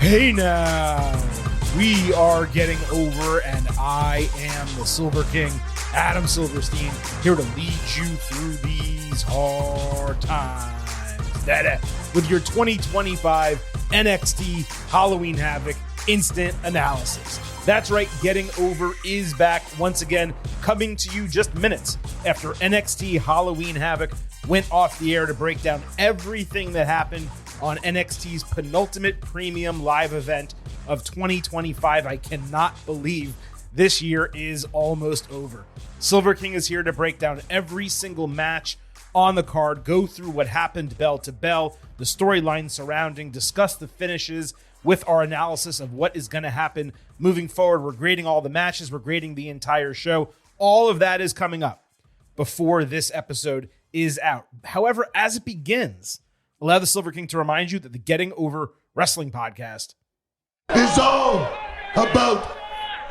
Hey now, we are getting over, and I am the Silver King, Adam Silverstein, here to lead you through these hard times. With your 2025 NXT Halloween Havoc instant analysis. That's right, Getting Over is back once again, coming to you just minutes after NXT Halloween Havoc went off the air to break down everything that happened on NXT's penultimate premium live event of 2025. I cannot believe this year is almost over. Silver King is here to break down every single match on the card, go through what happened bell to bell, the storyline surrounding, discuss the finishes with our analysis of what is going to happen moving forward. We're grading all the matches, we're grading the entire show. All of that is coming up before this episode is out. However, as it begins, allow the Silver King to remind you that the Getting Over Wrestling podcast is all about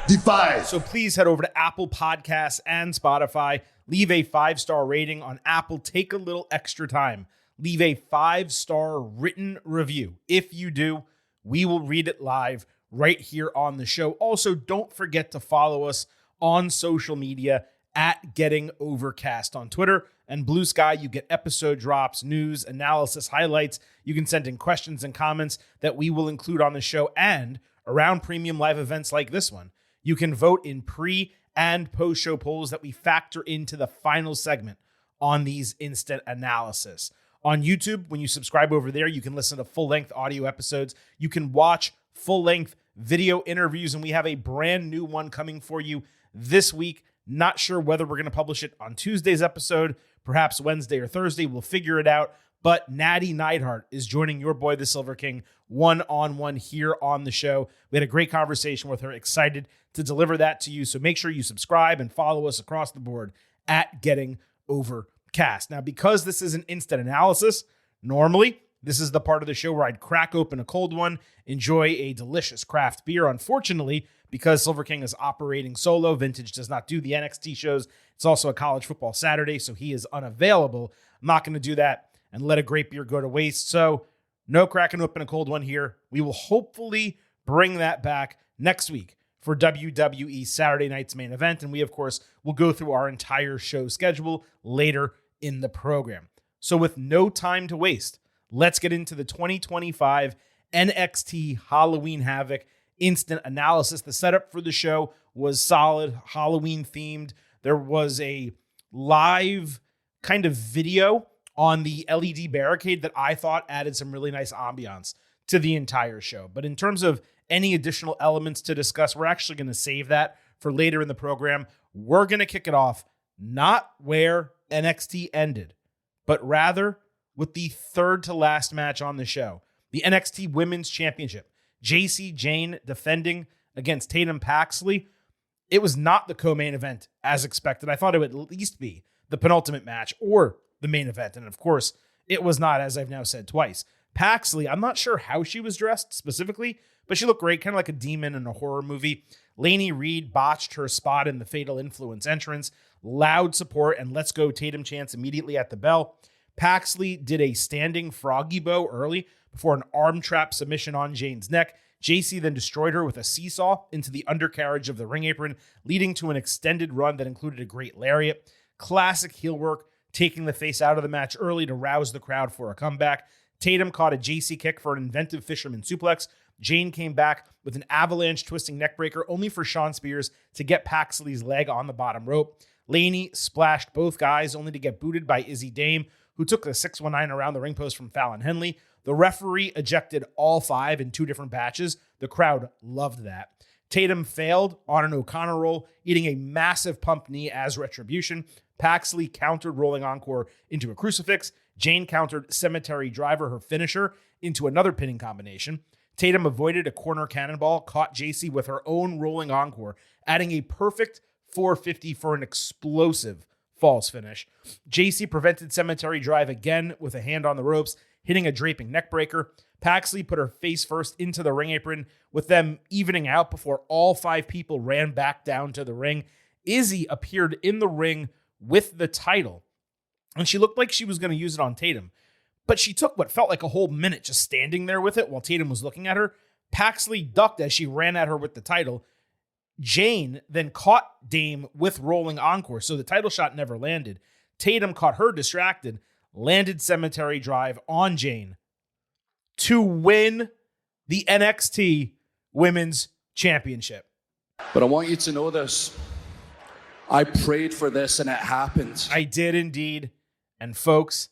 Defiance. So please head over to Apple Podcasts and Spotify. Leave a 5-star rating on Apple. Take a little extra time. Leave a 5-star written review. If you do, we will read it live right here on the show. Also, don't forget to follow us on social media at Getting Overcast on Twitter and Blue Sky. You get episode drops, news, analysis, highlights. You can send in questions and comments that we will include on the show. And around premium live events like this one, you can vote in pre and post-show polls that we factor into the final segment on these instant analysis. On YouTube, when you subscribe over there, you can listen to full-length audio episodes. You can watch full-length video interviews, and we have a brand new one coming for you this week. Not sure whether we're going to publish it on Tuesday's episode, perhaps Wednesday or Thursday. We'll figure it out. But Natty Neidhart is joining your boy, the Silver King, one-on-one here on the show. We had a great conversation with her. Excited to deliver that to you. So make sure you subscribe and follow us across the board at Getting Overcast. Now, because this is an instant analysis, normally this is the part of the show where I'd crack open a cold one, enjoy a delicious craft beer. Unfortunately, because Silver King is operating solo, Vintage does not do the NXT shows. It's also a college football Saturday, so he is unavailable. I'm not going to do that and let a great beer go to waste. So no cracking open a cold one here. We will hopefully bring that back next week for WWE Saturday night's main event. And we, of course, will go through our entire show schedule later in the program. So with no time to waste, let's get into the 2025 NXT Halloween Havoc instant analysis. The setup for the show was solid, Halloween themed. There was a live kind of video on the LED barricade that I thought added some really nice ambiance to the entire show. But in terms of any additional elements to discuss, we're actually going to save that for later in the program. We're going to kick it off not where NXT ended, but rather with the third to last match on the show, the NXT Women's Championship. JC Jane defending against Tatum Paxley. It was not the co-main event as expected. I thought it would at least be the penultimate match or the main event. And of course, it was not, as I've now said twice. Paxley, I'm not sure how she was dressed specifically, but she looked great, kind of like a demon in a horror movie. Lainey Reed botched her spot in the Fatal Influence entrance. Loud support and Let's Go Tatum chants immediately at the bell. Paxley did a standing froggy bow early before an arm trap submission on Jane's neck. JC then destroyed her with a seesaw into the undercarriage of the ring apron, leading to an extended run that included a great lariat. Classic heel work, taking the face out of the match early to rouse the crowd for a comeback. Tatum caught a JC kick for an inventive fisherman suplex. Jane came back with an avalanche twisting neckbreaker, only for Shawn Spears to get Paxley's leg on the bottom rope. Lainey splashed both guys, only to get booted by Izzy Dame, who took the 619 around the ring post from Fallon Henley. The referee ejected all 5 in 2 different batches. The crowd loved that. Tatum failed on an O'Connor roll, eating a massive pump knee as retribution. Paxley countered rolling encore into a crucifix. Jane countered cemetery driver, her finisher, into another pinning combination. Tatum avoided a corner cannonball, caught JC with her own rolling encore, adding a perfect 450 for an explosive false finish. JC prevented cemetery drive again with a hand on the ropes, hitting a draping neckbreaker. Paxley put her face first into the ring apron, with them evening out before all 5 people ran back down to the ring. Izzy appeared in the ring with the title, and she looked like she was going to use it on Tatum, but she took what felt like a whole minute just standing there with it while Tatum was looking at her. Paxley ducked as she ran at her with the title. Jane then caught Dame with rolling encore, so the title shot never landed. Tatum caught her distracted, landed cemetery drive on Jane to win the NXT Women's Championship. But I want you to know this. I prayed for this and it happened. I did indeed. And folks,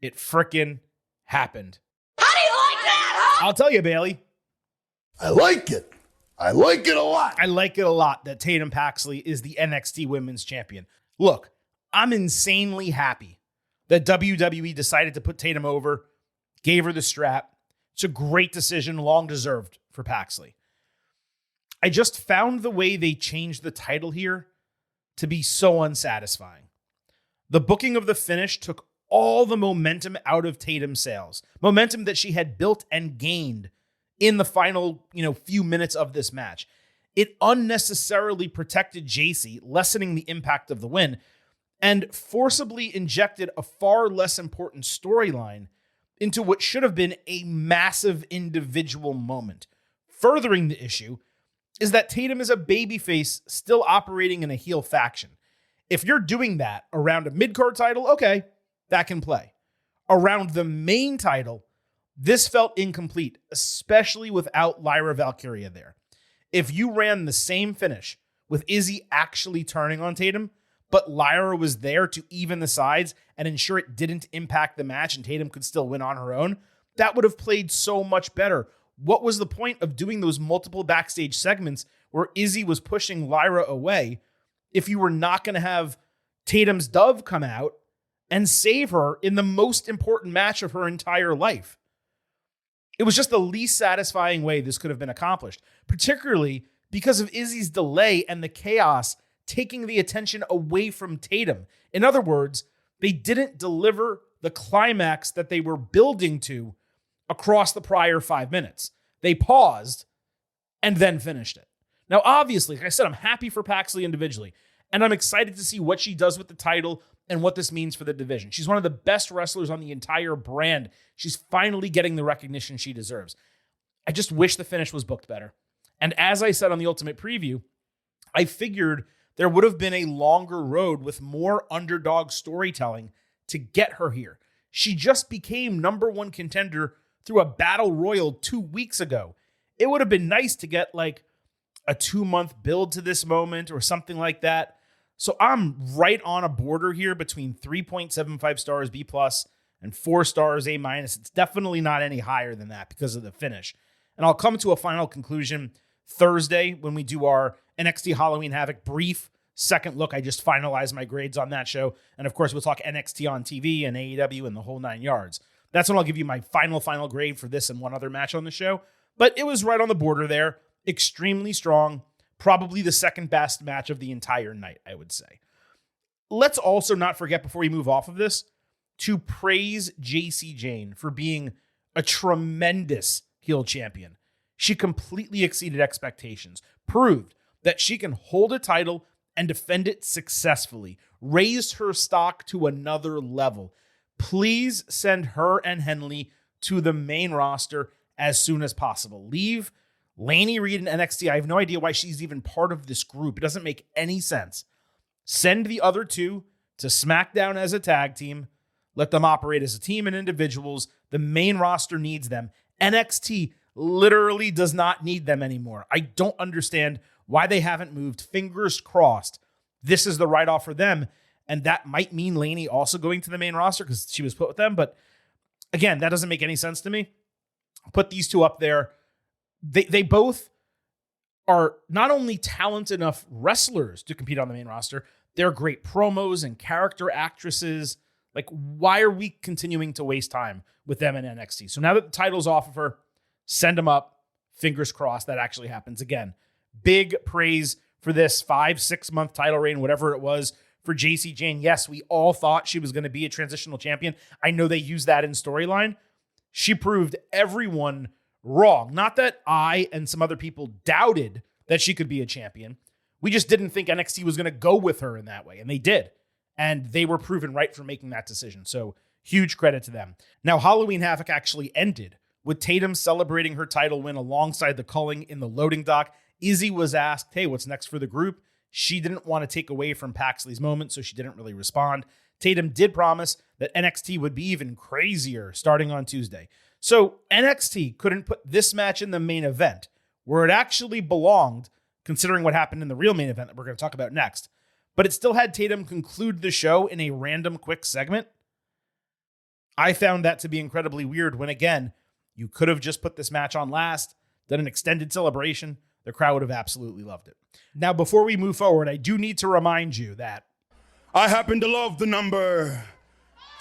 it frickin' happened. How do you like that, huh? I'll tell you, Bailey. I like it. I like it a lot. I like it a lot that Tatum Paxley is the NXT Women's Champion. Look, I'm insanely happy that WWE decided to put Tatum over, gave her the strap. It's a great decision, long deserved for Paxley. I just found the way they changed the title here to be so unsatisfying. The booking of the finish took all the momentum out of Tatum's sails, momentum that she had built and gained in the final, few minutes of this match. It unnecessarily protected JC, lessening the impact of the win, and forcibly injected a far less important storyline into what should have been a massive individual moment. Furthering the issue is that Tatum is a babyface still operating in a heel faction. If you're doing that around a mid-card title, okay, that can play. Around the main title, this felt incomplete, especially without Lyra Valkyria there. If you ran the same finish with Izzy actually turning on Tatum, but Lyra was there to even the sides and ensure it didn't impact the match and Tatum could still win on her own, that would have played so much better. What was the point of doing those multiple backstage segments where Izzy was pushing Lyra away if you were not going to have Tatum's Dove come out and save her in the most important match of her entire life? It was just the least satisfying way this could have been accomplished, particularly because of Izzy's delay and the chaos taking the attention away from Tatum. In other words, they didn't deliver the climax that they were building to across the prior 5 minutes. They paused and then finished it. Now, obviously, like I said, I'm happy for Paxley individually, and I'm excited to see what she does with the title and what this means for the division. She's one of the best wrestlers on the entire brand. She's finally getting the recognition she deserves. I just wish the finish was booked better. And as I said on the Ultimate Preview, I figured there would have been a longer road with more underdog storytelling to get her here. She just became number one contender through a battle royal 2 weeks ago. It would have been nice to get like a 2-month build to this moment or something like that. So I'm right on a border here between 3.75 stars B+ and 4 stars A-. It's definitely not any higher than that because of the finish. And I'll come to a final conclusion Thursday when we do our NXT Halloween Havoc brief second look. I just finalized my grades on that show. And of course, we'll talk NXT on TV and AEW and the whole 9 yards. That's when I'll give you my final grade for this and one other match on the show. But it was right on the border there. Extremely strong. Probably the second best match of the entire night, I would say. Let's also not forget, before we move off of this, to praise JC Jane for being a tremendous heel champion. She completely exceeded expectations, proved that she can hold a title and defend it successfully, raised her stock to another level. Please send her and Henley to the main roster as soon as possible. Leave Lainey Reed in NXT. I have no idea why she's even part of this group. It doesn't make any sense. Send the other two to SmackDown as a tag team. Let them operate as a team and individuals. The main roster needs them. NXT literally does not need them anymore. I don't understand why they haven't moved. Fingers crossed this is the right off for them. And that might mean Lainey also going to the main roster because she was put with them. But again, that doesn't make any sense to me. Put these two up there. They both are not only talented enough wrestlers to compete on the main roster, they're great promos and character actresses. Like, why are we continuing to waste time with them in NXT? So now that the title's off of her, send them up. Fingers crossed that actually happens again. Big praise for this 5-6 month title reign, whatever it was, for JC Jane. Yes, we all thought she was going to be a transitional champion. I know they used that in storyline. She proved everyone wrong. Not that I and some other people doubted that she could be a champion. We just didn't think NXT was going to go with her in that way, and they did. And they were proven right for making that decision. So huge credit to them. Now, Halloween Havoc actually ended With Tatum celebrating her title win alongside the culling in the loading dock, Izzy was asked, hey, what's next for the group? She didn't want to take away from Paxley's moment, so she didn't really respond. Tatum did promise that NXT would be even crazier starting on Tuesday. So NXT couldn't put this match in the main event, where it actually belonged, considering what happened in the real main event that we're going to talk about next. But it still had Tatum conclude the show in a random quick segment. I found that to be incredibly weird when, again, you could have just put this match on last, done an extended celebration. The crowd would have absolutely loved it. Now, before we move forward, I do need to remind you that I happen to love the number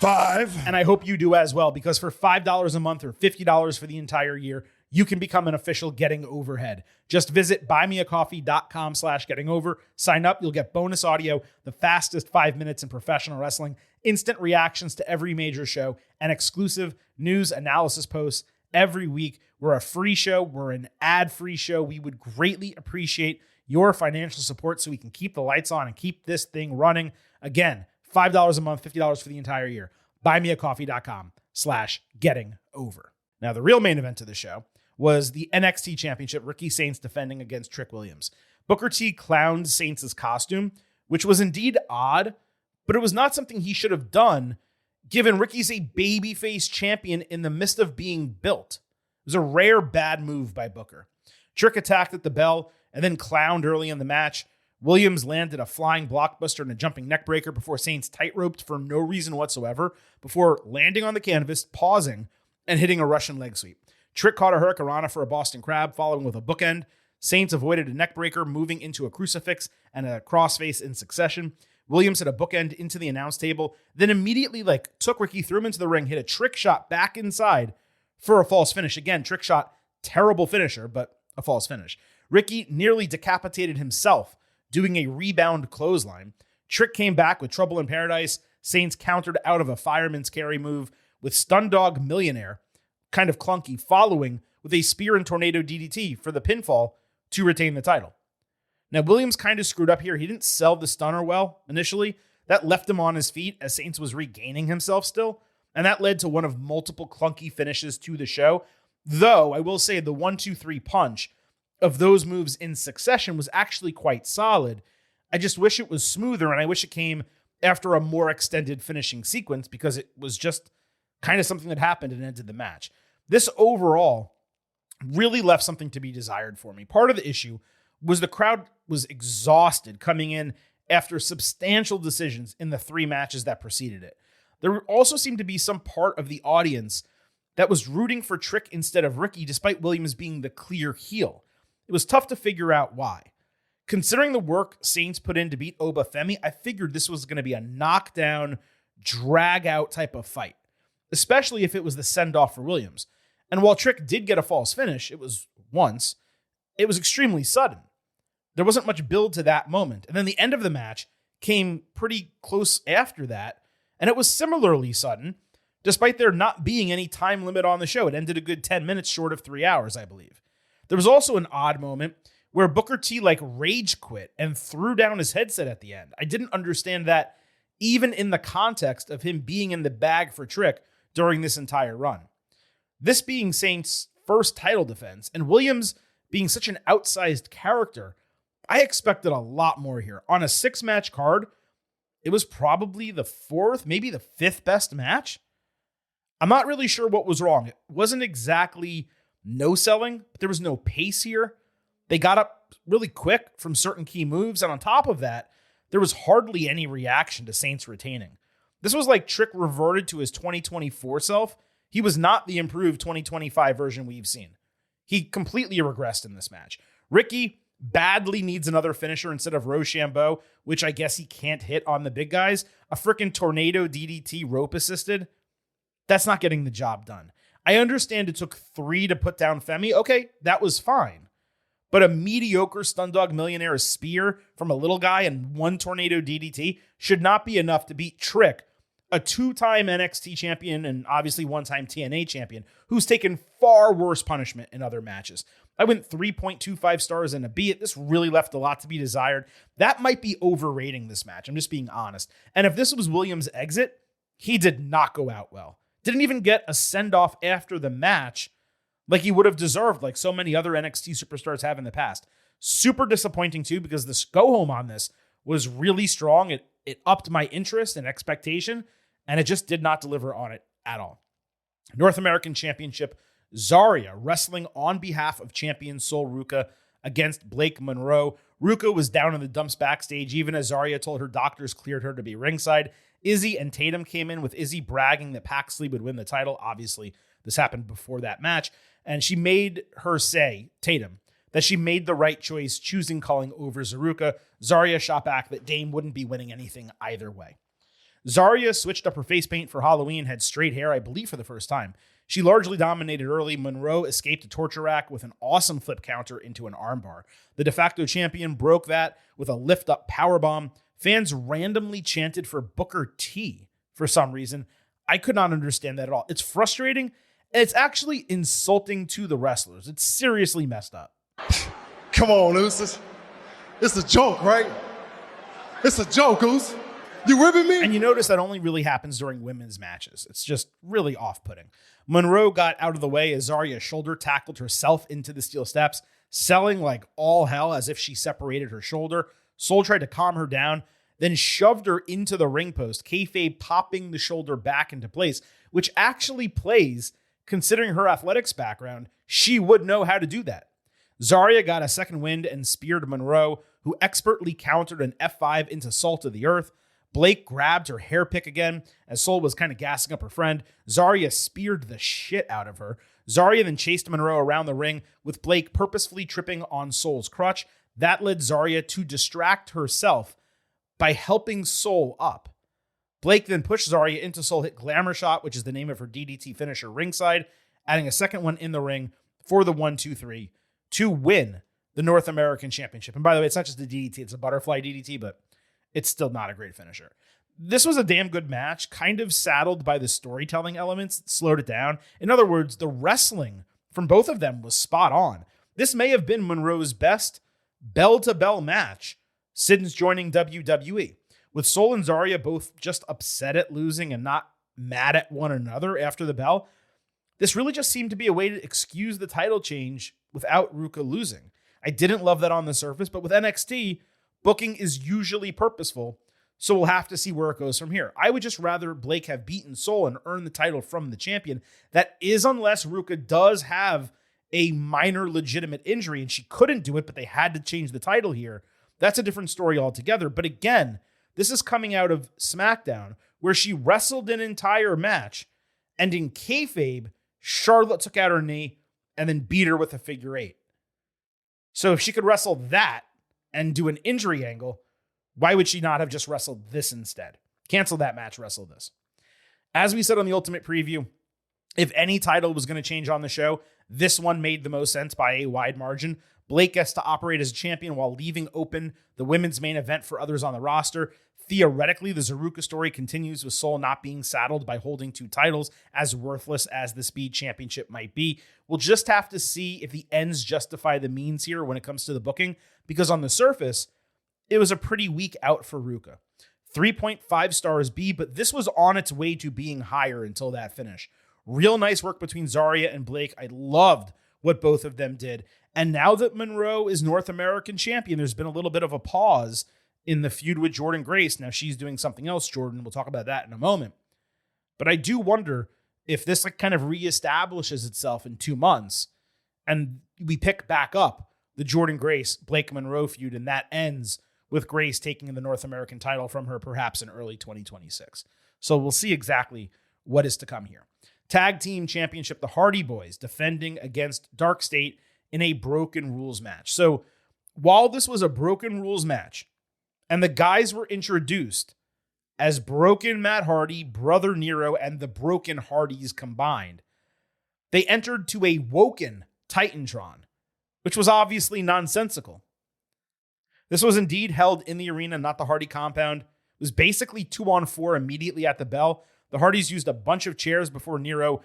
5. and I hope you do as well, because for $5 a month or $50 for the entire year, you can become an official Getting Overhead. Just visit buymeacoffee.com/gettingover. Sign up. You'll get bonus audio, the fastest 5 minutes in professional wrestling, instant reactions to every major show, and exclusive news analysis posts every week. We're a free show. We're an ad-free show. We would greatly appreciate your financial support so we can keep the lights on and keep this thing running. Again, $5 a month, $50 for the entire year. buymeacoffee.com/gettingover. Now, the real main event of the show was the NXT Championship, Ricky Saints defending against Trick Williams. Booker T clowned Saints' costume, which was indeed odd, but it was not something he should have done, given Ricky's a babyface champion in the midst of being built. It was a rare bad move by Booker. Trick attacked at the bell and then clowned early in the match. Williams landed a flying blockbuster and a jumping neckbreaker before Saints tight-roped for no reason whatsoever, before landing on the canvas, pausing, and hitting a Russian leg sweep. Trick caught a hurricanrana for a Boston Crab, following with a bookend. Saints avoided a neckbreaker, moving into a crucifix and a crossface in succession. Williams hit a bookend into the announce table, then immediately took Ricky, threw him into the ring, hit a trick shot back inside for a false finish. Again, trick shot, terrible finisher, but a false finish. Ricky nearly decapitated himself, doing a rebound clothesline. Trick came back with Trouble in Paradise. Saints countered out of a fireman's carry move with Stun Dog Millionaire, kind of clunky, following with a spear and tornado DDT for the pinfall to retain the title. Now, Williams kind of screwed up here. He didn't sell the stunner well initially. That left him on his feet as Saints was regaining himself still, and that led to one of multiple clunky finishes to the show. Though, I will say the 1-2-3 punch of those moves in succession was actually quite solid. I just wish it was smoother, and I wish it came after a more extended finishing sequence, because it was just kind of something that happened and ended the match. This overall really left something to be desired for me. Part of the issue was the crowd was exhausted coming in after substantial decisions in the 3 matches that preceded it. There also seemed to be some part of the audience that was rooting for Trick instead of Ricky, despite Williams being the clear heel. It was tough to figure out why. Considering the work Saints put in to beat Oba Femi, I figured this was going to be a knockdown, drag-out type of fight, especially if it was the send-off for Williams. And while Trick did get a false finish, it was once, it was extremely sudden. There wasn't much build to that moment. And then the end of the match came pretty close after that, and it was similarly sudden, despite there not being any time limit on the show. It ended a good 10 minutes short of 3 hours, I believe. There was also an odd moment where Booker T rage quit and threw down his headset at the end. I didn't understand that even in the context of him being in the bag for Trick during this entire run. This being Saints' first title defense, and Williams being such an outsized character, I expected a lot more here. On a 6-match card, it was probably the 4th, maybe the 5th best match. I'm not really sure what was wrong. It wasn't exactly no selling, but there was no pace here. They got up really quick from certain key moves, and on top of that, there was hardly any reaction to Saints retaining. This was like Trick reverted to his 2024 self. He was not the improved 2025 version we've seen. He completely regressed in this match. Ricky badly needs another finisher instead of Rochambeau, which I guess he can't hit on the big guys. A freaking tornado DDT rope assisted. That's not getting the job done. I understand it took 3 to put down Femi. Okay, that was fine. But a mediocre Stundog Millionaire spear from a little guy and 1 tornado DDT should not be enough to beat Trick, a 2-time NXT champion and obviously 1-time TNA champion, who's taken far worse punishment in other matches. I went 3.25 stars and a B. This really left a lot to be desired. That might be overrating this match. I'm just being honest. And if this was Williams' exit, he did not go out well. Didn't even get a send-off after the match, like he would have deserved, like so many other NXT superstars have in the past. Super disappointing too, because this go home on this was really strong. It upped my interest and expectation, and it just did not deliver on it at all. North American Championship, Zarya wrestling on behalf of champion Sol Ruca against Blake Monroe. Ruca was down in the dumps backstage, even as Zarya told her doctors cleared her to be ringside. Izzy and Tatum came in, with Izzy bragging that Paxley would win the title. Obviously, this happened before that match. And she made her say, Tatum, that she made the right choice choosing calling over Zaruka. Zarya shot back that Dame wouldn't be winning anything either way. Zarya switched up her face paint for Halloween, had straight hair, I believe, for the first time. She largely dominated early. Monroe escaped a torture rack with an awesome flip counter into an armbar. The de facto champion broke that with a lift-up powerbomb. Fans randomly chanted for Booker T for some reason. I could not understand that at all. It's frustrating, and it's actually insulting to the wrestlers. It's seriously messed up. Come on, Oos. It's a joke, right? It's a joke, Oos. You ribbing me? And you notice that only really happens during women's matches. It's just really off-putting. Monroe got out of the way as Zarya shoulder tackled herself into the steel steps, selling like all hell as if she separated her shoulder. Sol tried to calm her down, then shoved her into the ring post, kayfabe popping the shoulder back into place, which actually plays, considering her athletics background. She would know how to do that. Zarya got a second wind and speared Monroe, who expertly countered an F5 into Sol to the earth. Blake grabbed her hair pick again as Sol was kind of gassing up her friend. Zarya speared the shit out of her. Zarya then chased Monroe around the ring, with Blake purposefully tripping on Sol's crutch. That led Zarya to distract herself by helping Sol up. Blake then pushed Zarya into Sol hit Glamour Shot, which is the name of her DDT finisher ringside, adding a second one in the ring for the 1-2-3 to win the North American Championship. And by the way, it's not just a DDT, it's a butterfly DDT, but it's still not a great finisher. This was a damn good match, kind of saddled by the storytelling elements that slowed it down. In other words, the wrestling from both of them was spot on. This may have been Monroe's best bell-to-bell match since joining WWE. With Sol and Zarya both just upset at losing and not mad at one another after the bell, this really just seemed to be a way to excuse the title change without Ruca losing. I didn't love that on the surface, but with NXT, booking is usually purposeful, so we'll have to see where it goes from here. I would just rather Blake have beaten Sol and earn the title from the champion. That is, unless Ruca does have a minor legitimate injury and she couldn't do it, but they had to change the title here. That's a different story altogether. But again, this is coming out of SmackDown, where she wrestled an entire match, and in kayfabe, Charlotte took out her knee and then beat her with a figure eight. So if she could wrestle that and do an injury angle, why would she not have just wrestled this instead? Cancel that match, wrestle this. As we said on the Ultimate Preview, if any title was going to change on the show, this one made the most sense by a wide margin. Blake gets to operate as a champion while leaving open the women's main event for others on the roster. Theoretically, the Zaruka story continues with Sol not being saddled by holding two titles, as worthless as the Speed Championship might be. We'll just have to see if the ends justify the means here when it comes to the booking, because on the surface, it was a pretty weak out for Ruka. 3.5 stars B, but this was on its way to being higher until that finish. Real nice work between Zarya and Blake. I loved what both of them did. And now that Monroe is North American champion, there's been a little bit of a pause in the feud with Jordynne Grace. Now she's doing something else, Jordan. We'll talk about that in a moment. But I do wonder if this kind of reestablishes itself in 2 months and we pick back up the Jordynne Grace, Blake Monroe feud, and that ends with Grace taking the North American title from her perhaps in early 2026. So we'll see exactly what is to come here. Tag Team Championship, the Hardy Boys defending against Dark State in a broken rules match. So while this was a broken rules match and the guys were introduced as Broken Matt Hardy, Brother Nero, and the Broken Hardys combined, they entered to a woken Titantron, which was obviously nonsensical. This was indeed held in the arena, not the Hardy compound. It was basically 2-on-4 immediately at the bell. The Hardys used a bunch of chairs before Nero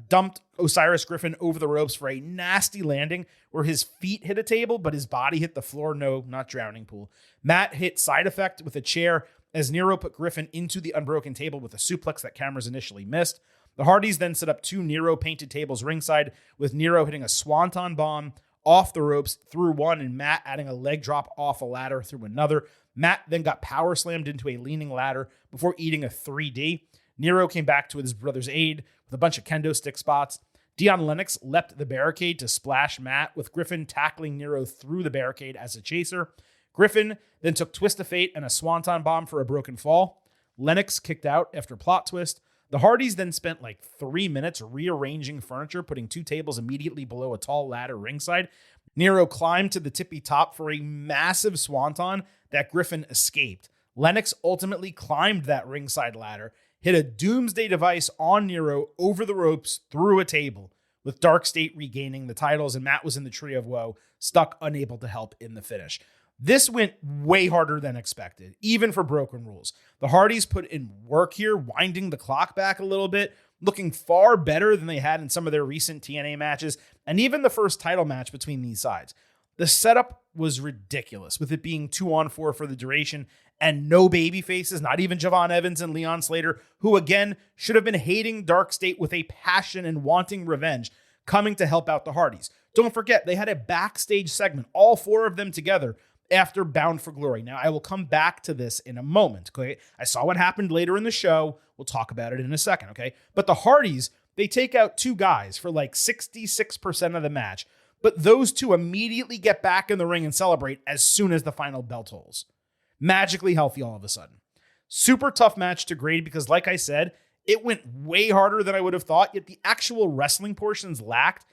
dumped Osiris Griffin over the ropes for a nasty landing where his feet hit a table, but his body hit the floor. No, not drowning pool. Matt hit Side Effect with a chair as Nero put Griffin into the unbroken table with a suplex that cameras initially missed. The Hardys then set up 2 Nero painted tables ringside, with Nero hitting a swanton bomb off the ropes through one and Matt adding a leg drop off a ladder through another. Matt then got power slammed into a leaning ladder before eating a 3D. Nero came back to his brother's aid with a bunch of kendo stick spots. Dion Lennox leapt the barricade to splash Matt, with Griffin tackling Nero through the barricade as a chaser. Griffin then took Twist of Fate and a swanton bomb for a broken fall. Lennox kicked out after plot twist. The Hardys then spent like 3 minutes rearranging furniture, putting 2 tables immediately below a tall ladder ringside. Nero climbed to the tippy top for a massive swanton that Griffin escaped. Lennox ultimately climbed that ringside ladder, hit a doomsday device on Nero over the ropes through a table, with Dark State regaining the titles, and Matt was in the Tree of Woe, stuck unable to help in the finish. This went way harder than expected, even for Broken Rules. The Hardys put in work here, winding the clock back a little bit, looking far better than they had in some of their recent TNA matches, and even the first title match between these sides. The setup was ridiculous, with it being 2-on-4 for the duration, and no baby faces, not even Javon Evans and Leon Slater, who again should have been hating Dark State with a passion and wanting revenge, coming to help out the Hardys. Don't forget, they had a backstage segment, all 4 of them together, after Bound for Glory. Now, I will come back to this in a moment, okay? I saw what happened later in the show. We'll talk about it in a second, okay? But the Hardys, they take out 2 guys for like 66% of the match, but those 2 immediately get back in the ring and celebrate as soon as the final bell tolls. Magically healthy all of a sudden. Super tough match to grade because, like I said, it went way harder than I would have thought, yet the actual wrestling portions lacked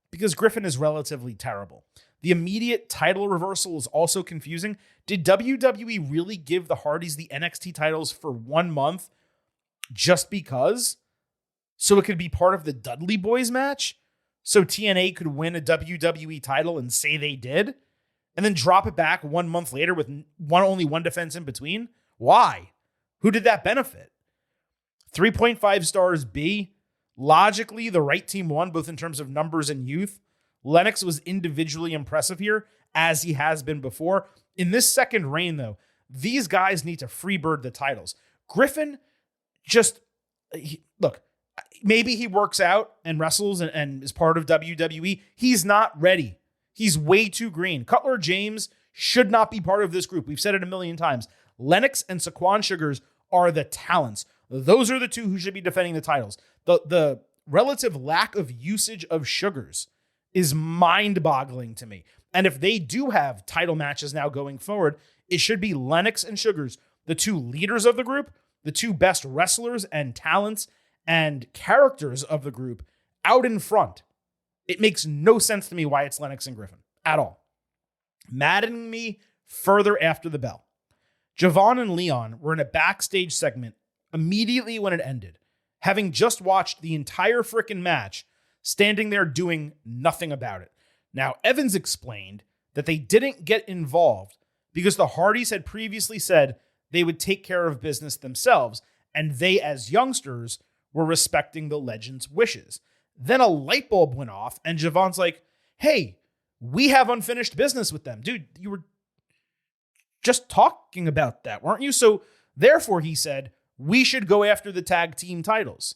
because Griffin is relatively terrible. The immediate title reversal is also confusing. Did WWE really give the Hardys the NXT titles for 1 month just because? So it could be part of the Dudley Boys match? So TNA could win a WWE title and say they did? And then drop it back 1 month later with only one defense in between? Why? Who did that benefit? 3.5 stars B. Logically, the right team won, both in terms of numbers and youth. Lennox was individually impressive here, as he has been before. In this second reign, though, these guys need to freebird the titles. Griffin look, maybe he works out and wrestles and is part of WWE. He's not ready. He's way too green. Cutler James should not be part of this group. We've said it a million times. Lennox and Saquon Sugars are the talents. Those are the 2 who should be defending the titles. The relative lack of usage of Sugars is mind-boggling to me. And if they do have title matches now going forward, it should be Lennox and Sugars, the 2 leaders of the group, the 2 best wrestlers and talents and characters of the group out in front. It makes no sense to me why it's Lennox and Griffin at all. Maddening me further after the bell. Javon and Leon were in a backstage segment immediately when it ended, having just watched the entire frickin' match, standing there doing nothing about it. Now, Evans explained that they didn't get involved because the Hardys had previously said they would take care of business themselves, and they, as youngsters, were respecting the legend's wishes. Then a light bulb went off, and Javon's like, hey, we have unfinished business with them. Dude, you were just talking about that, weren't you? So therefore, he said, we should go after the tag team titles.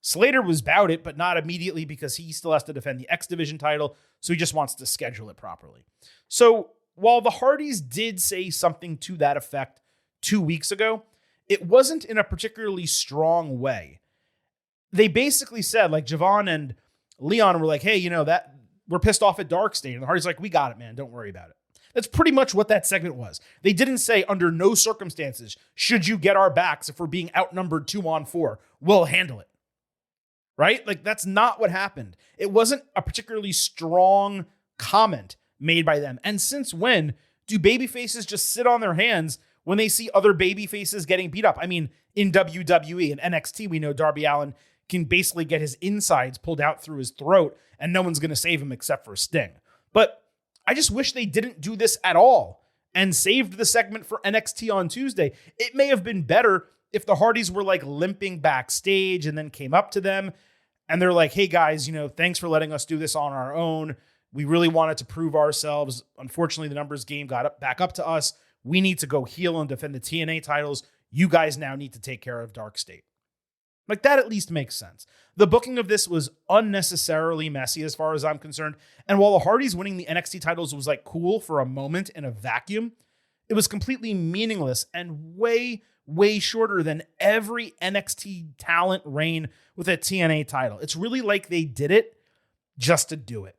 Slater was about it, but not immediately because he still has to defend the X Division title, so he just wants to schedule it properly. So while the Hardys did say something to that effect 2 weeks ago, it wasn't in a particularly strong way. They basically said, like, Javon and Leon were like, hey, that we're pissed off at Dark State. And the Hardys like, we got it, man. Don't worry about it. That's pretty much what that segment was. They didn't say, under no circumstances should you get our backs if we're being outnumbered 2-on-4. We'll handle it. Right? Like, that's not what happened. It wasn't a particularly strong comment made by them. And since when do babyfaces just sit on their hands when they see other babyfaces getting beat up? I mean, in WWE and NXT, we know Darby Allin can basically get his insides pulled out through his throat and no one's going to save him except for Sting. But I just wish they didn't do this at all and saved the segment for NXT on Tuesday. It may have been better if the Hardys were like limping backstage and then came up to them and they're like, hey guys, thanks for letting us do this on our own. We really wanted to prove ourselves. Unfortunately, the numbers game got back up to us. We need to go heel and defend the TNA titles. You guys now need to take care of Dark State. Like, that at least makes sense. The booking of this was unnecessarily messy as far as I'm concerned. And while the Hardys winning the NXT titles was like cool for a moment in a vacuum, it was completely meaningless and way shorter than every NXT talent reign with a TNA title. It's really like they did it just to do it.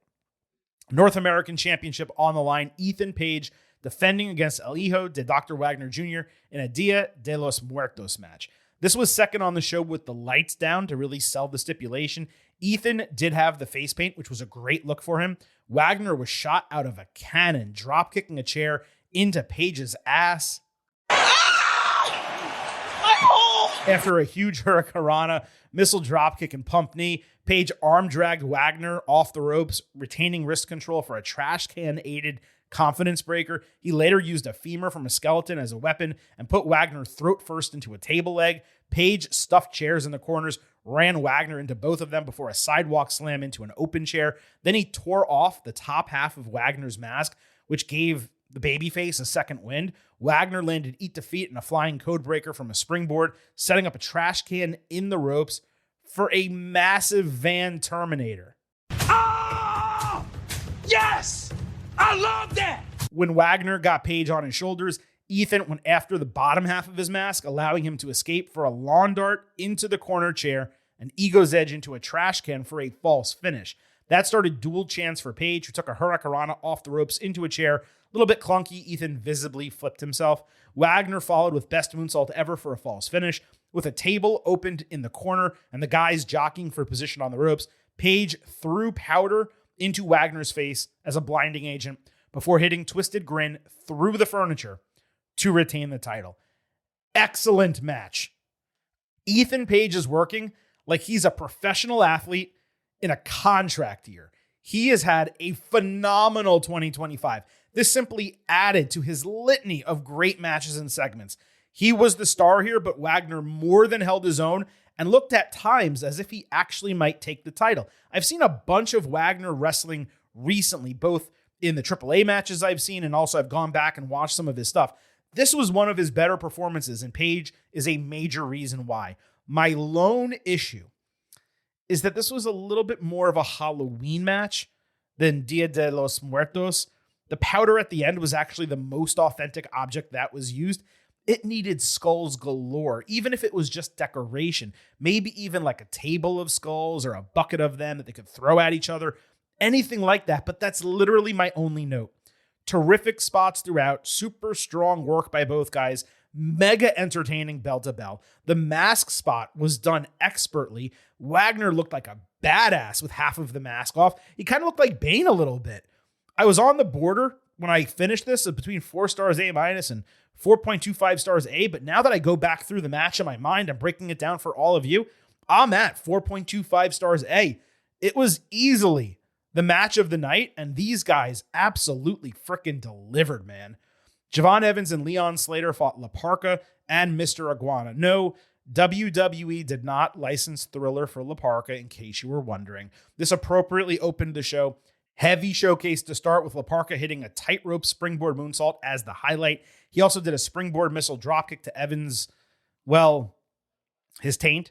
North American Championship on the line. Ethan Page defending against El Hijo de Dr. Wagner Jr. in a Dia de los Muertos match. This was second on the show with the lights down to really sell the stipulation. Ethan did have the face paint, which was a great look for him. Wagner was shot out of a cannon, drop kicking a chair into Page's ass. After a huge hurricanrana, missile dropkick and pump knee, Page arm dragged Wagner off the ropes, retaining wrist control for a trash can aided confidence breaker. He later used a femur from a skeleton as a weapon and put Wagner throat first into a table leg. Page stuffed chairs in the corners, ran Wagner into both of them before a sidewalk slam into an open chair. Then he tore off the top half of Wagner's mask, which gave the babyface a second wind. Wagner landed Eat Defeat and a flying codebreaker from a springboard, setting up a trash can in the ropes for a massive Van Terminator. Oh! Yes! I love that! When Wagner got Page on his shoulders, Ethan went after the bottom half of his mask, allowing him to escape for a lawn dart into the corner chair, an Ego's Edge into a trash can for a false finish. That started dual chants for Page, who took a hurricanrana off the ropes into a chair. A little bit clunky, Ethan visibly flipped himself. Wagner followed with best moonsault ever for a false finish. With a table opened in the corner and the guys jockeying for position on the ropes, Page threw powder into Wagner's face as a blinding agent before hitting Twisted Grin through the furniture to retain the title. Excellent match. Ethan Page is working like he's a professional athlete in a contract year. He has had a phenomenal 2025. This simply added to his litany of great matches and segments. He was the star here, but Wagner more than held his own and looked at times as if he actually might take the title. I've seen a bunch of Wagner wrestling recently, both in the AAA matches I've seen, and also I've gone back and watched some of his stuff. This was one of his better performances, and Page is a major reason why. My lone issue is that this was a little bit more of a Halloween match than Dia de los Muertos. The powder at the end was actually the most authentic object that was used. It needed skulls galore, even if it was just decoration. Maybe even like a table of skulls or a bucket of them that they could throw at each other. Anything like that, but that's literally my only note. Terrific spots throughout, super strong work by both guys, mega entertaining bell to bell. The mask spot was done expertly. Wagner looked like a badass with half of the mask off. He kind of looked like Bane a little bit. I was on the border when I finished this of between 4 stars A- and 4.25 stars A, but now that I go back through the match in my mind, I'm breaking it down for all of you, I'm at 4.25 stars A. It was easily the match of the night, and these guys absolutely freaking delivered, man. Javon Evans and Leon Slater fought La Parka and Mr. Iguana. No, WWE did not license Thriller for La Parka, in case you were wondering. This appropriately opened the show. Heavy showcase to start with La Parka hitting a tightrope springboard moonsault as the highlight. He also did a springboard missile dropkick to Evans, well, his taint.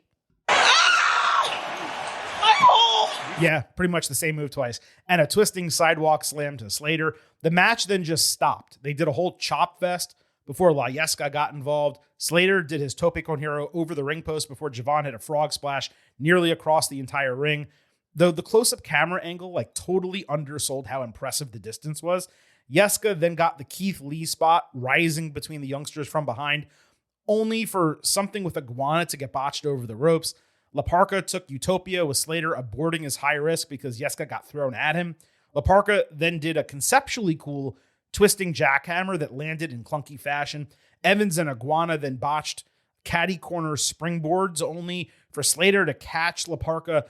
Yeah, pretty much the same move twice. And a twisting sidewalk slam to Slater. The match then just stopped. They did a whole chop fest before La Yesca got involved. Slater did his Tope con Hero over the ring post before Javon hit a frog splash nearly across the entire ring. Though the close-up camera angle totally undersold how impressive the distance was. Yesca then got the Keith Lee spot rising between the youngsters from behind, only for something with Iguana to get botched over the ropes. La Parka took Utopia with Slater aborting his high risk because Yesca got thrown at him. La Parka then did a conceptually cool twisting jackhammer that landed in clunky fashion. Evans and Iguana then botched caddy corner springboards, only for Slater to catch La Parka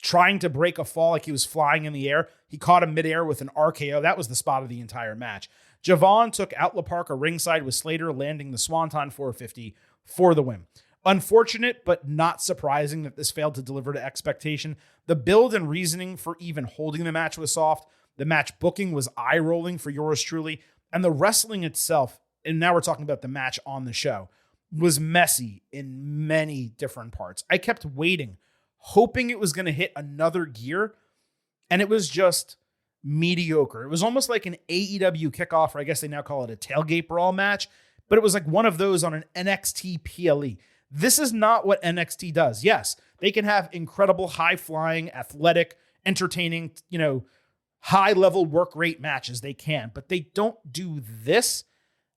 trying to break a fall like he was flying in the air. He caught him midair with an RKO. That was the spot of the entire match. Javon took out La Parka ringside with Slater landing the Swanton 450 for the win. Unfortunate, but not surprising that this failed to deliver to expectation. The build and reasoning for even holding the match was soft. The match booking was eye-rolling for yours truly. And the wrestling itself, and now we're talking about the match on the show, was messy in many different parts. I kept waiting, hoping it was going to hit another gear, and it was just mediocre. It was almost like an AEW kickoff, or I guess they now call it a tailgate brawl match, but it was like one of those on an NXT PLE. This is not what NXT does. Yes, they can have incredible, high-flying, athletic, entertaining, high-level work rate matches. They can, but they don't do this,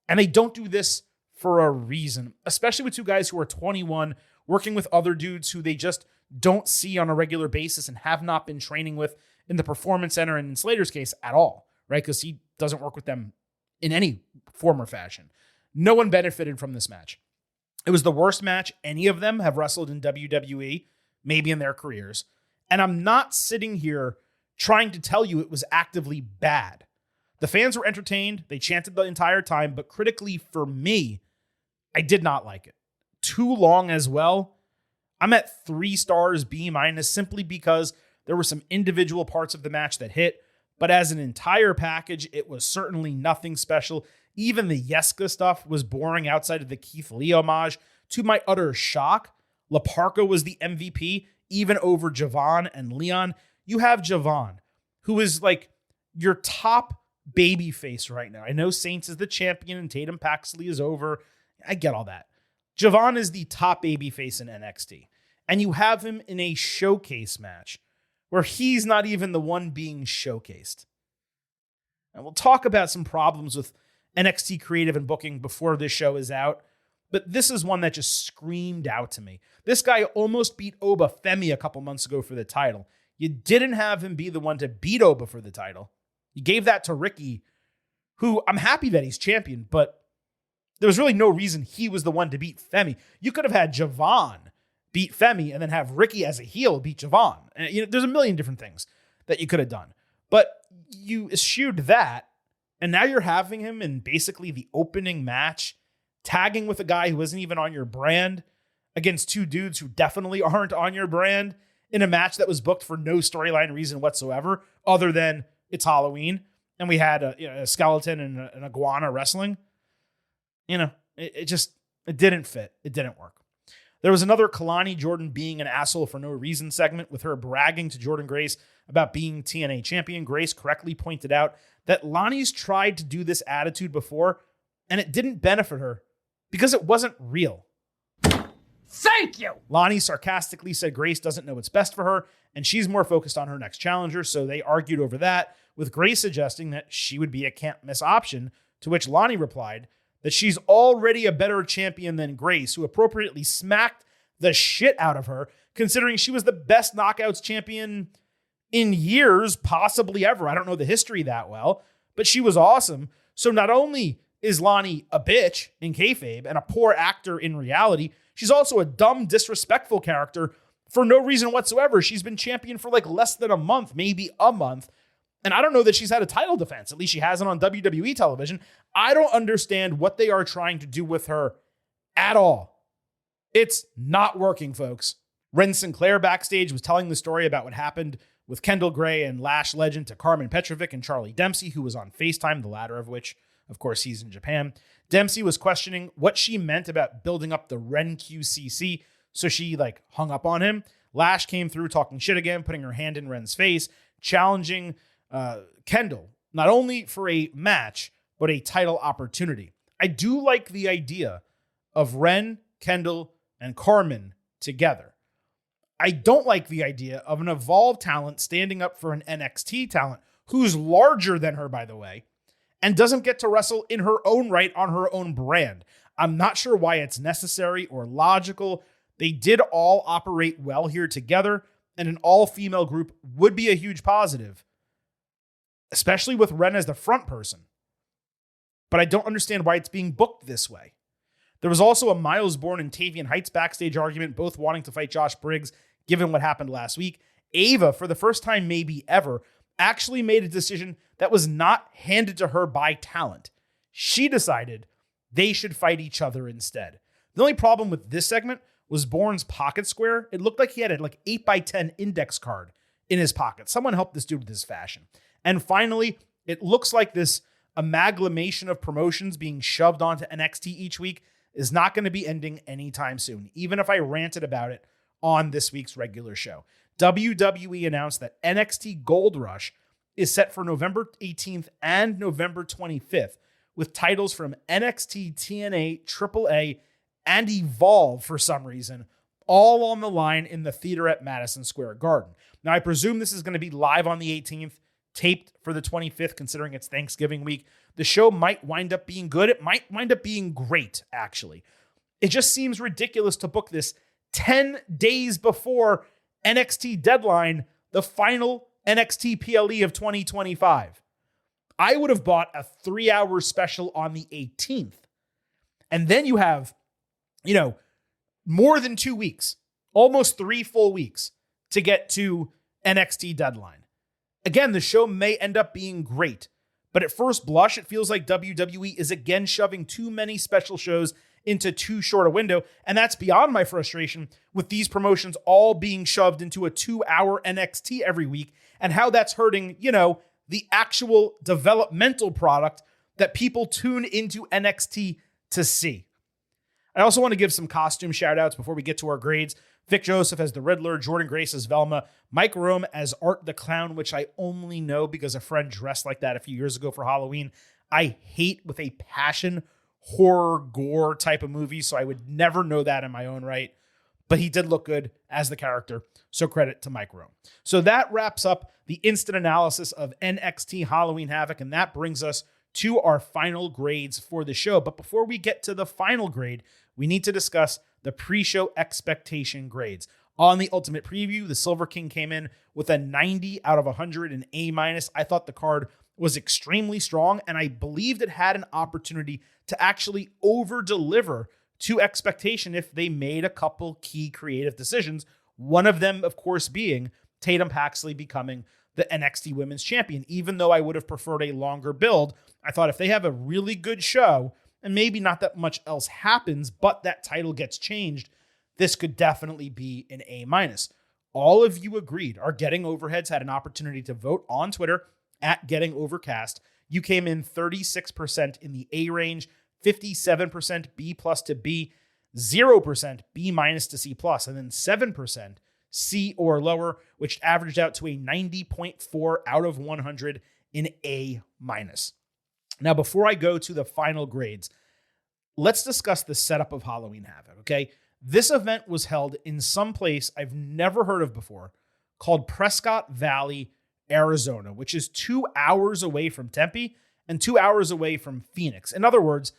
and they don't do this for a reason, especially with two guys who are 21, working with other dudes who they just don't see on a regular basis and have not been training with in the Performance Center and in Slater's case at all, right? Because he doesn't work with them in any form or fashion. No one benefited from this match. It was the worst match any of them have wrestled in WWE, maybe in their careers. And I'm not sitting here trying to tell you it was actively bad. The fans were entertained. They chanted the entire time, but critically for me, I did not like it. Too long as well. I'm at 3 stars B- simply because there were some individual parts of the match that hit, but as an entire package, it was certainly nothing special. Even the Yeska stuff was boring outside of the Keith Lee homage. To my utter shock, La Parka was the MVP, even over Javon and Leon. You have Javon, who is like your top baby face right now. I know Saints is the champion and Tatum Paxley is over. I get all that. Javon is the top baby face in NXT. And you have him in a showcase match where he's not even the one being showcased. And we'll talk about some problems with NXT creative and booking before this show is out, but this is one that just screamed out to me. This guy almost beat Oba Femi a couple months ago for the title. You didn't have him be the one to beat Oba for the title. You gave that to Ricky, who I'm happy that he's champion, but there was really no reason he was the one to beat Femi. You could have had Javon beat Femi and then have Ricky as a heel beat Javon. And, there's a million different things that you could have done, but you eschewed that. And now you're having him in basically the opening match, tagging with a guy who isn't even on your brand against two dudes who definitely aren't on your brand in a match that was booked for no storyline reason whatsoever, other than it's Halloween and we had a skeleton and an iguana wrestling. It didn't fit. It didn't work. There was another Kalani Jordan being an asshole for no reason segment with her bragging to Jordan Grace about being TNA champion. Grace correctly pointed out that Lonnie's tried to do this attitude before, and it didn't benefit her because it wasn't real. Thank you! Lonnie sarcastically said Grace doesn't know what's best for her, and she's more focused on her next challenger, so they argued over that, with Grace suggesting that she would be a can't-miss option, to which Lonnie replied that she's already a better champion than Grace, who appropriately smacked the shit out of her, considering she was the best Knockouts champion in years, possibly ever. I don't know the history that well, but she was awesome. So not only is Lonnie a bitch in kayfabe and a poor actor in reality, she's also a dumb, disrespectful character for no reason whatsoever. She's been champion for like less than a month, maybe a month. And I don't know that she's had a title defense. At least she hasn't on WWE television. I don't understand what they are trying to do with her at all. It's not working, folks. Ren Sinclair backstage was telling the story about what happened with Kendall Gray and Lash legend to Carmen Petrovic and Charlie Dempsey, who was on FaceTime, the latter of which, of course, he's in Japan. Dempsey was questioning what she meant about building up the Ren QCC, so she hung up on him. Lash came through talking shit again, putting her hand in Ren's face, challenging Kendall, not only for a match, but a title opportunity. I do like the idea of Ren, Kendall, and Carmen together. I don't like the idea of an Evolve talent standing up for an NXT talent who's larger than her, by the way, and doesn't get to wrestle in her own right on her own brand. I'm not sure why it's necessary or logical. They did all operate well here together, and an all-female group would be a huge positive, especially with Ren as the front person. But I don't understand why it's being booked this way. There was also a Miles Bourne and Tavian Heights backstage argument, both wanting to fight Josh Briggs, given what happened last week. Ava, for the first time maybe ever, actually made a decision that was not handed to her by talent. She decided they should fight each other instead. The only problem with this segment was Bourne's pocket square. It looked like he had a 8x10 index card in his pocket. Someone help this dude with his fashion. And finally, it looks like this amalgamation of promotions being shoved onto NXT each week is not going to be ending anytime soon, even if I ranted about it on this week's regular show. WWE announced that NXT Gold Rush is set for November 18th and November 25th, with titles from NXT, TNA, AAA, and Evolve for some reason, all on the line in the theater at Madison Square Garden. Now, I presume this is going to be live on the 18th, taped for the 25th, considering it's Thanksgiving week. The show might wind up being good. It might wind up being great, actually. It just seems ridiculous to book this 10 days before NXT deadline, the final NXT PLE of 2025. I would have bought a 3-hour special on the 18th. And then you have, more than 2 weeks, almost 3 full weeks to get to NXT deadline. Again, the show may end up being great, but at first blush, it feels like WWE is again shoving too many special shows into too short a window, and that's beyond my frustration with these promotions all being shoved into a 2-hour NXT every week, and how that's hurting, the actual developmental product that people tune into NXT to see. I also want to give some costume shout-outs before we get to our grades. Vic Joseph as the Riddler, Jordan Grace as Velma, Mike Rome as Art the Clown, which I only know because a friend dressed like that a few years ago for Halloween. I hate with a passion horror gore type of movies, so I would never know that in my own right. But he did look good as the character, so credit to Mike Rome. So that wraps up the instant analysis of NXT Halloween Havoc, and that brings us to our final grades for the show. But before we get to the final grade, we need to discuss the pre-show expectation grades. On the Ultimate Preview, the Silver King came in with a 90 out of 100, an A-. I thought the card was extremely strong, and I believed it had an opportunity to actually over-deliver to expectation if they made a couple key creative decisions. One of them, of course, being Tatum Paxley becoming the NXT Women's Champion. Even though I would have preferred a longer build, I thought if they have a really good show, and maybe not that much else happens, but that title gets changed, this could definitely be an A-. All of you agreed. Our Getting Overheads had an opportunity to vote on Twitter at Getting Overcast. You came in 36% in the A range, 57% B plus to B, 0% B minus to C plus, and then 7% C or lower, which averaged out to a 90.4 out of 100 in A-. Now, before I go to the final grades, let's discuss the setup of Halloween Havoc, okay? This event was held in some place I've never heard of before called Prescott Valley, Arizona, which is 2 hours away from Tempe and 2 hours away from Phoenix. In other words,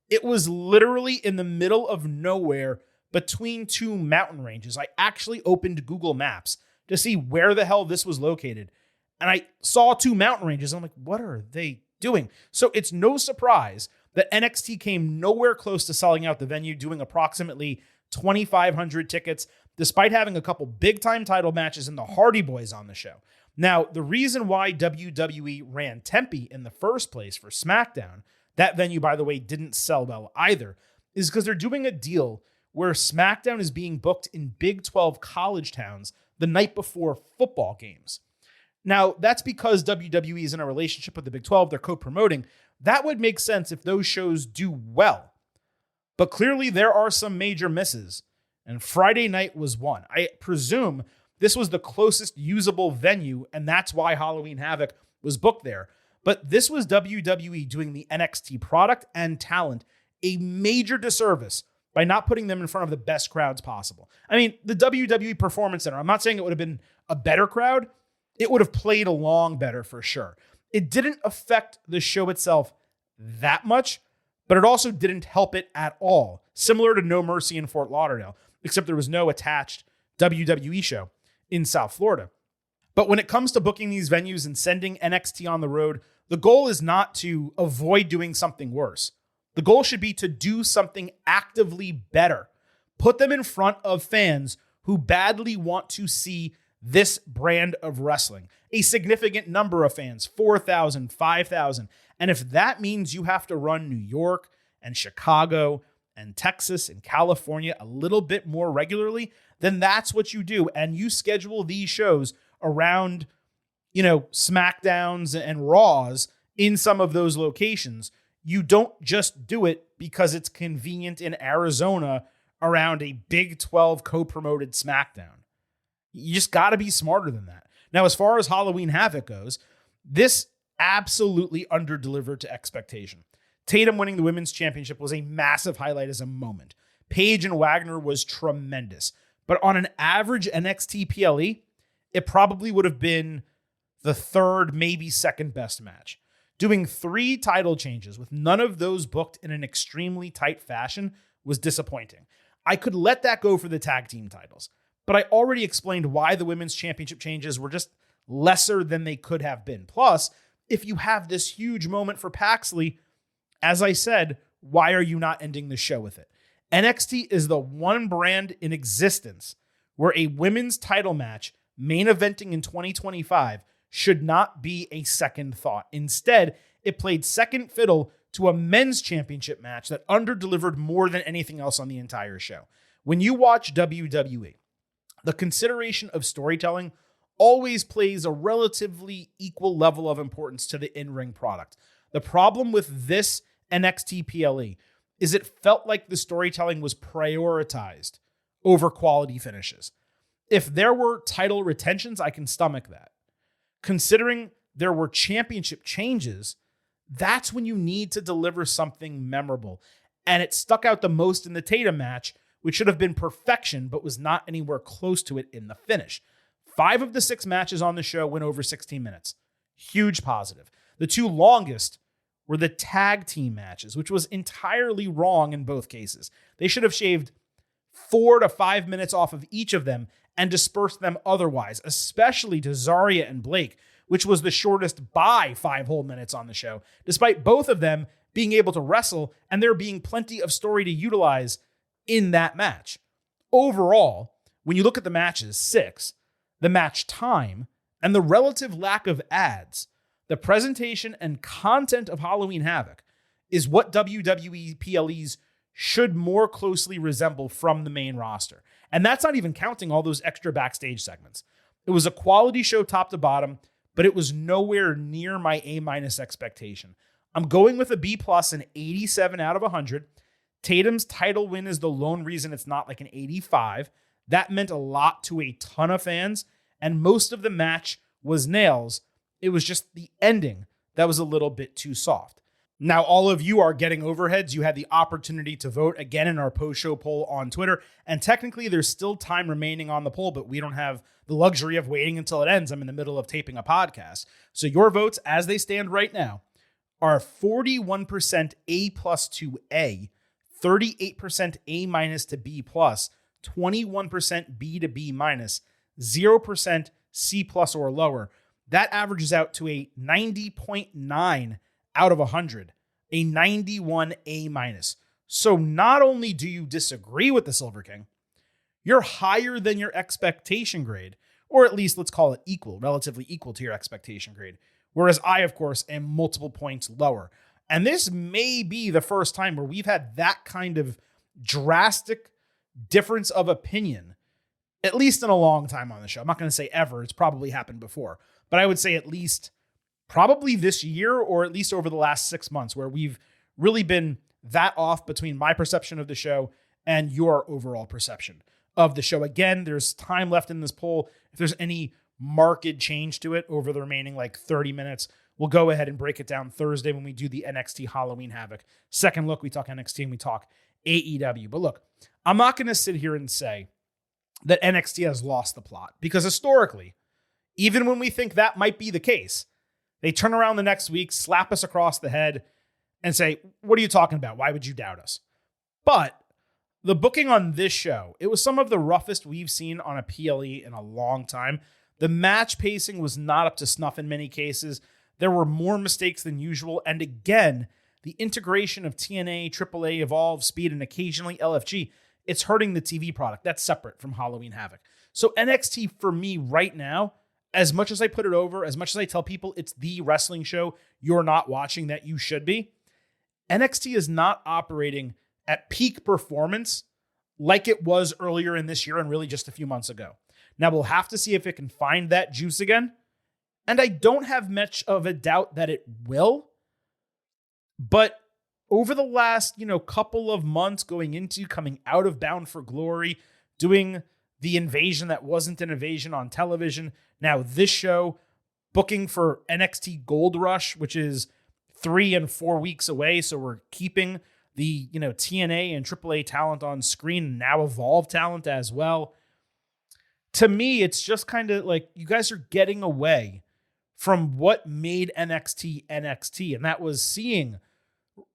it was literally in the middle of nowhere between two mountain ranges. I actually opened Google Maps to see where the hell this was located, and I saw two mountain ranges. I'm like, what are they doing? So it's no surprise that NXT came nowhere close to selling out the venue, doing approximately 2,500 tickets, despite having a couple big-time title matches and the Hardy Boys on the show. Now, the reason why WWE ran Tempe in the first place for SmackDown, that venue, by the way, didn't sell well either, is because they're doing a deal where SmackDown is being booked in Big 12 college towns the night before football games. Now, that's because WWE is in a relationship with the Big 12. They're co-promoting. That would make sense if those shows do well. But clearly there are some major misses, and Friday night was one. I presume this was the closest usable venue, and that's why Halloween Havoc was booked there. But this was WWE doing the NXT product and talent a major disservice by not putting them in front of the best crowds possible. I mean, the WWE Performance Center, I'm not saying it would have been a better crowd. It would have played along better for sure. It didn't affect the show itself that much, but it also didn't help it at all. Similar to No Mercy in Fort Lauderdale, except there was no attached WWE show in South Florida. But when it comes to booking these venues and sending NXT on the road, the goal is not to avoid doing something worse. The goal should be to do something actively better. Put them in front of fans who badly want to see this brand of wrestling. A significant number of fans, 4,000, 5,000. And if that means you have to run New York and Chicago and Texas and California a little bit more regularly, then that's what you do. And you schedule these shows around, SmackDowns and Raws in some of those locations. You don't just do it because it's convenient in Arizona around a Big 12 co-promoted SmackDown. You just got to be smarter than that. Now, as far as Halloween Havoc goes, this absolutely underdelivered to expectation. Tatum winning the women's championship was a massive highlight as a moment. Paige and Wagner was tremendous. But on an average NXT PLE, it probably would have been the third, maybe second best match. Doing 3 title changes with none of those booked in an extremely tight fashion was disappointing. I could let that go for the tag team titles, but I already explained why the women's championship changes were just lesser than they could have been. Plus, if you have this huge moment for Paxley, as I said, why are you not ending the show with it? NXT is the one brand in existence where a women's title match main eventing in 2025 should not be a second thought. Instead, it played second fiddle to a men's championship match that underdelivered more than anything else on the entire show. When you watch WWE, the consideration of storytelling always plays a relatively equal level of importance to the in-ring product. The problem with this NXT PLE is it felt like the storytelling was prioritized over quality finishes. If there were title retentions, I can stomach that. Considering there were championship changes, that's when you need to deliver something memorable. And it stuck out the most in the Tatum match, which should have been perfection, but was not anywhere close to it in the finish. 5 of the 6 matches on the show went over 16 minutes. Huge positive. The 2 longest were the tag team matches, which was entirely wrong in both cases. They should have shaved 4 to 5 minutes off of each of them and dispersed them otherwise, especially to Zarya and Blake, which was the shortest by 5 whole minutes on the show, despite both of them being able to wrestle and there being plenty of story to utilize in that match. Overall, when you look at the matches, 6, the match time, and the relative lack of ads, the presentation and content of Halloween Havoc is what WWE PLEs should more closely resemble from the main roster. And that's not even counting all those extra backstage segments. It was a quality show top to bottom, but it was nowhere near my A- expectation. I'm going with a B+, an 87 out of 100. Tatum's title win is the lone reason it's not like an 85. That meant a lot to a ton of fans, and most of the match was nails. It was just the ending that was a little bit too soft. Now, all of you are getting overheads. You had the opportunity to vote again in our post-show poll on Twitter, and technically there's still time remaining on the poll, but we don't have the luxury of waiting until it ends. I'm in the middle of taping a podcast. So your votes, as they stand right now, are 41% A+ to A, 38% A- to B+, 21% B to B-, 0% C+ or lower. That averages out to a 90.9 out of 100, a 91 A-. So not only do you disagree with the Silver King, you're higher than your expectation grade, or at least let's call it equal, relatively equal to your expectation grade. Whereas I, of course, am multiple points lower. And this may be the first time where we've had that kind of drastic difference of opinion, at least in a long time on the show. I'm not going to say ever. It's probably happened before. But I would say at least probably this year, or at least over the last 6 months, where we've really been that off between my perception of the show and your overall perception of the show. Again, there's time left in this poll. If there's any marked change to it over the remaining 30 minutes, we'll go ahead and break it down Thursday when we do the NXT Halloween Havoc. Second look, we talk NXT and we talk AEW. But look, I'm not going to sit here and say that NXT has lost the plot, because historically, even when we think that might be the case, they turn around the next week, slap us across the head, and say, what are you talking about? Why would you doubt us? But the booking on this show, it was some of the roughest we've seen on a PLE in a long time. The match pacing was not up to snuff in many cases. There were more mistakes than usual. And again, the integration of TNA, AAA, Evolve, Speed, and occasionally LFG, it's hurting the TV product. That's separate from Halloween Havoc. So NXT for me right now, as much as I put it over, as much as I tell people it's the wrestling show you're not watching that you should be, NXT is not operating at peak performance like it was earlier in this year and really just a few months ago. Now we'll have to see if it can find that juice again. And I don't have much of a doubt that it will. But over the last, couple of months coming out of Bound for Glory, doing the invasion that wasn't an invasion on television. Now this show, booking for NXT Gold Rush, which is 3 and 4 weeks away. So we're keeping the, TNA and AAA talent on screen, and now Evolve talent as well. To me, it's just kind of like you guys are getting away from what made NXT NXT, and that was seeing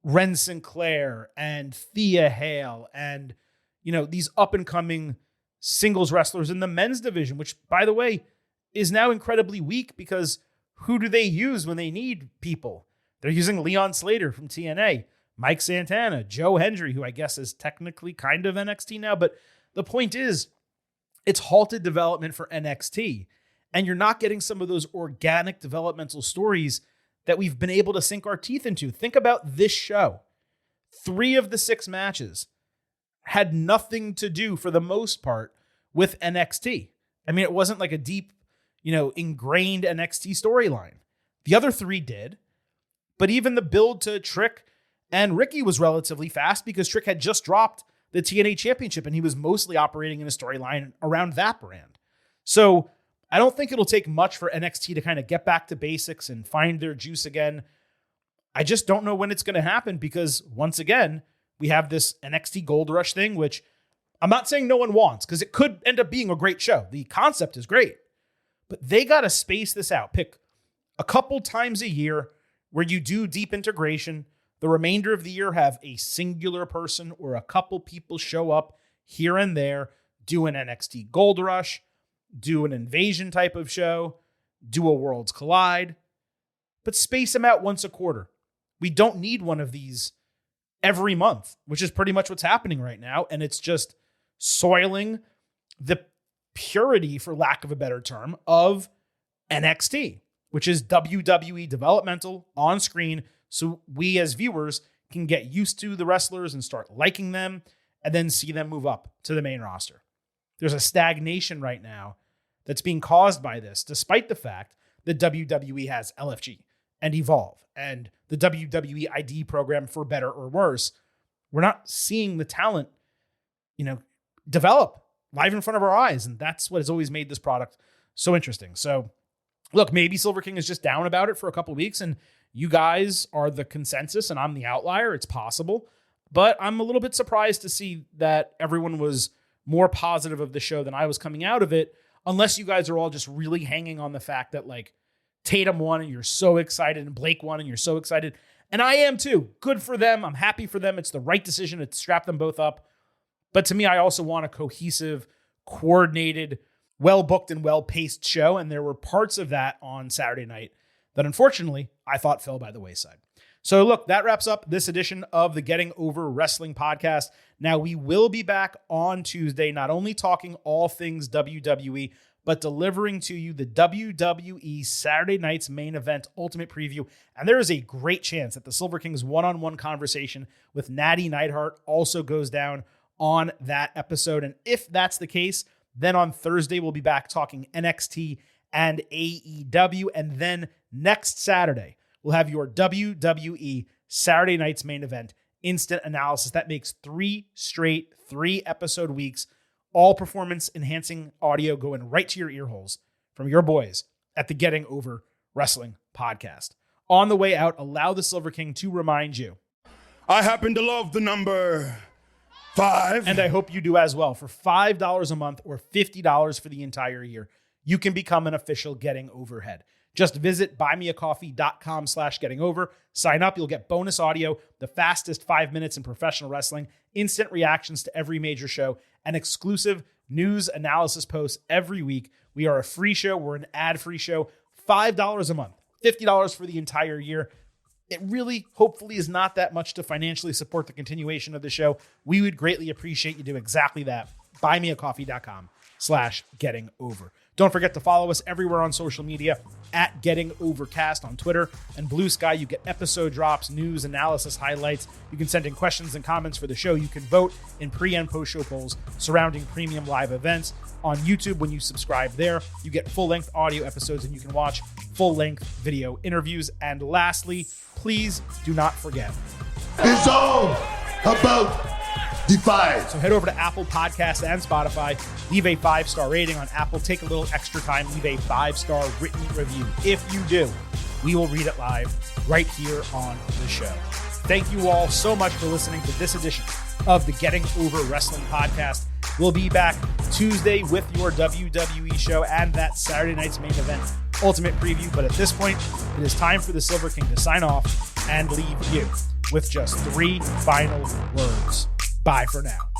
Ren Sinclair and Thea Hale and, these up-and-coming singles wrestlers in the men's division, which, by the way, is now incredibly weak because who do they use when they need people? They're using Leon Slater from TNA, Mike Santana, Joe Hendry, who I guess is technically kind of NXT now, but the point is, it's halted development for NXT, and you're not getting some of those organic developmental stories that we've been able to sink our teeth into. Think about this show. 3 of the 6 matches had nothing to do, for the most part, with NXT. I mean, it wasn't like a deep, ingrained NXT storyline. The other 3 did, but even the build to Trick and Ricky was relatively fast because Trick had just dropped the TNA Championship and he was mostly operating in a storyline around that brand. So I don't think it'll take much for NXT to kind of get back to basics and find their juice again. I just don't know when it's going to happen because, once again, we have this NXT Gold Rush thing, which I'm not saying no one wants because it could end up being a great show. The concept is great, but they got to space this out. Pick a couple times a year where you do deep integration. The remainder of the year have a singular person or a couple people show up here and there, do an NXT Gold Rush, do an invasion type of show, do a Worlds Collide, but space them out once a quarter. We don't need one of these every month, which is pretty much what's happening right now. And it's just soiling the purity, for lack of a better term, of NXT, which is WWE developmental on screen. So we as viewers can get used to the wrestlers and start liking them and then see them move up to the main roster. There's a stagnation right now that's being caused by this, despite the fact that WWE has LFG and Evolve and the WWE ID program, for better or worse. We're not seeing the talent, develop live in front of our eyes. And that's what has always made this product so interesting. So look, maybe Silver King is just down about it for a couple of weeks and you guys are the consensus and I'm the outlier. It's possible, but I'm a little bit surprised to see that everyone was more positive of the show than I was coming out of it, unless you guys are all just really hanging on the fact that like Tatum won and you're so excited and Blake won and you're so excited. And I am too. Good for them. I'm happy for them. It's the right decision to strap them both up. But to me, I also want a cohesive, coordinated, well-booked and well-paced show. And there were parts of that on Saturday night that unfortunately I thought fell by the wayside. So look, that wraps up this edition of the Getting Over Wrestling podcast. Now we will be back on Tuesday, not only talking all things WWE, but delivering to you the WWE Saturday Night's Main Event Ultimate Preview. And there is a great chance that the Silver King's one-on-one conversation with Natty Neidhart also goes down on that episode. And if that's the case, then on Thursday, we'll be back talking NXT and AEW. And then next Saturday, we'll have your WWE Saturday Night's Main Event instant analysis. That makes 3 straight 3-episode weeks, all performance-enhancing audio going right to your ear holes from your boys at the Getting Over Wrestling podcast. On the way out, allow the Silver King to remind you, I happen to love the number 5. and I hope you do as well. For $5 a month or $50 for the entire year, you can become an official Getting Overhead. Just visit buymeacoffee.com/gettingover. Sign up. You'll get bonus audio, the fastest 5 minutes in professional wrestling, instant reactions to every major show, and exclusive news analysis posts every week. We are a free show. We're an ad-free show. $5 a month, $50 for the entire year. It really, hopefully, is not that much to financially support the continuation of the show. We would greatly appreciate you do exactly that. buymeacoffee.com/gettingover. Don't forget to follow us everywhere on social media at Getting Overcast on Twitter and Blue Sky. You get episode drops, news, analysis, highlights. You can send in questions and comments for the show. You can vote in pre- and post-show polls surrounding premium live events. On YouTube, when you subscribe there, you get full-length audio episodes and you can watch full-length video interviews. And lastly, please do not forget, It's all about Defy. So head over to Apple Podcasts and Spotify. Leave a 5-star rating on Apple. Take a little extra time. Leave a 5-star written review. If you do, we will read it live right here on the show. Thank you all so much for listening to this edition of the Getting Over Wrestling podcast. We'll be back Tuesday with your WWE show and that Saturday night's main event Ultimate Preview. But at this point, it is time for the Silver King to sign off and leave you with just 3 final words. Bye for now.